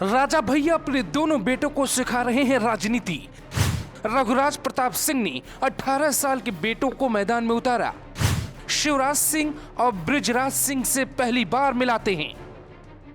राजा भैया अपने दोनों बेटों को सिखा रहे हैं राजनीति। रघुराज प्रताप सिंह ने 18 साल के बेटों को मैदान में उतारा। शिवराज सिंह और बृजराज सिंह से पहली बार मिलाते हैं।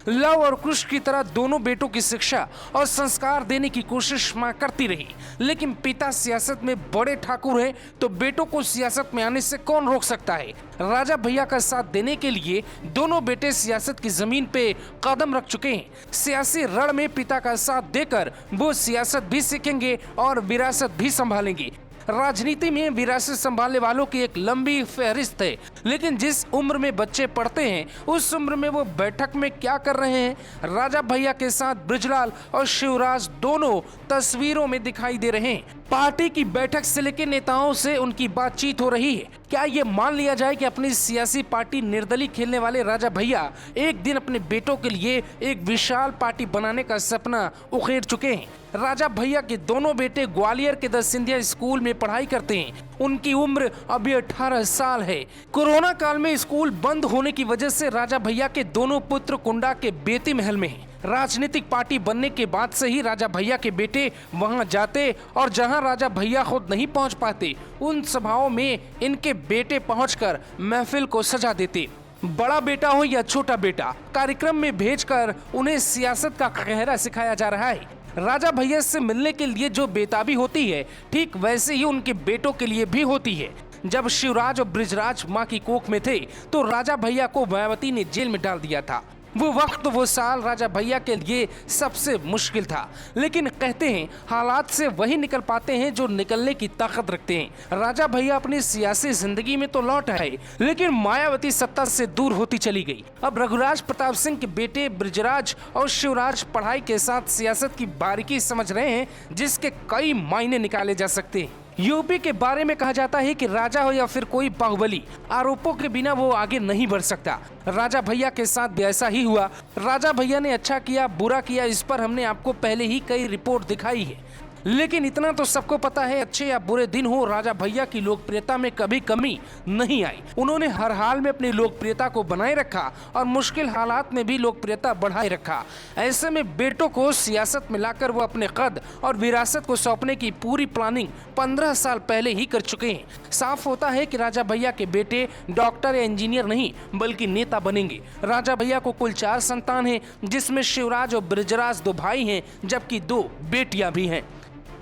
लव और कुश की तरह दोनों बेटों की शिक्षा और संस्कार देने की कोशिश मां करती रही, लेकिन पिता सियासत में बड़े ठाकुर हैं, तो बेटों को सियासत में आने से कौन रोक सकता है। राजा भैया का साथ देने के लिए दोनों बेटे सियासत की जमीन पे कदम रख चुके हैं। सियासी रण में पिता का साथ देकर वो सियासत भी सीखेंगे और विरासत भी संभालेंगे। राजनीति में विरासत संभालने वालों की एक लंबी फहरिस्त है, लेकिन जिस उम्र में बच्चे पढ़ते हैं उस उम्र में वो बैठक में क्या कर रहे हैं। राजा भैया के साथ बृजलाल और शिवराज दोनों तस्वीरों में दिखाई दे रहे हैं। पार्टी की बैठक से लेकर नेताओं से उनकी बातचीत हो रही है। क्या ये मान लिया जाए कि अपनी सियासी पार्टी निर्दलीय खेलने वाले राजा भैया एक दिन अपने बेटों के लिए एक विशाल पार्टी बनाने का सपना उखेड़ चुके हैं। राजा भैया के दोनों बेटे ग्वालियर के द सिंधिया स्कूल में पढ़ाई करते हैं। उनकी उम्र अभी 18 साल है। कोरोना काल में स्कूल बंद होने की वजह से राजा भैया के दोनों पुत्र कुंडा के बेती महल में हैं। राजनीतिक पार्टी बनने के बाद से ही राजा भैया के बेटे वहां जाते और जहां राजा भैया खुद नहीं पहुंच पाते, उन सभाओं में इनके बेटे पहुंचकर महफिल को सजा देते। बड़ा बेटा हो या छोटा बेटा, कार्यक्रम में भेजकर उन्हें सियासत का गहरा सिखाया जा रहा है। राजा भैया से मिलने के लिए जो बेताबी होती है, ठीक वैसे ही उनके बेटों के लिए भी होती है। जब शिवराज और बृजराज मां की कोख में थे तो राजा भैया को मायावती ने जेल में डाल दिया था। वो वक्त वो साल राजा भैया के लिए सबसे मुश्किल था, लेकिन कहते हैं हालात से वही निकल पाते हैं जो निकलने की ताकत रखते हैं। राजा भैया अपनी सियासी जिंदगी में तो लौट आए, लेकिन मायावती सत्ता से दूर होती चली गई। अब रघुराज प्रताप सिंह के बेटे बृजराज और शिवराज पढ़ाई के साथ सियासत की बारीकी समझ रहे हैं, जिसके कई मायने निकाले जा सकते हैं। यूपी के बारे में कहा जाता है कि राजा हो या फिर कोई बाहुबली, आरोपों के बिना वो आगे नहीं बढ़ सकता। राजा भैया के साथ भी ऐसा ही हुआ। राजा भैया ने अच्छा किया बुरा किया, इस पर हमने आपको पहले ही कई रिपोर्ट दिखाई है, लेकिन इतना तो सबको पता है, अच्छे या बुरे दिन हो, राजा भैया की लोकप्रियता में कभी कमी नहीं आई। उन्होंने हर हाल में अपनी लोकप्रियता को बनाए रखा और मुश्किल हालात में भी लोकप्रियता बढ़ाए रखा। ऐसे में बेटों को सियासत में लाकर वो अपने कद और विरासत को सौंपने की पूरी प्लानिंग 15 साल पहले ही कर चुके हैं। साफ होता है कि राजा भैया के बेटे डॉक्टर या इंजीनियर नहीं बल्कि नेता बनेंगे। राजा भैया को कुल 4 संतान हैं, जिसमें शिवराज और बृजराज 2 भाई हैं, जबकि 2 बेटियां भी हैं।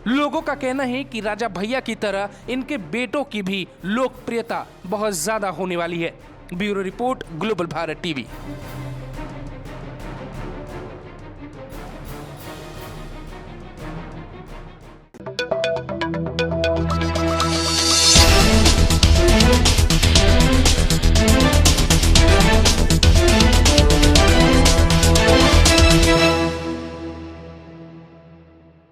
लोगों का कहना है कि राजा भैया की तरह इनके बेटों की भी लोकप्रियता बहुत ज्यादा होने वाली है। Bureau report, global Bharat TV.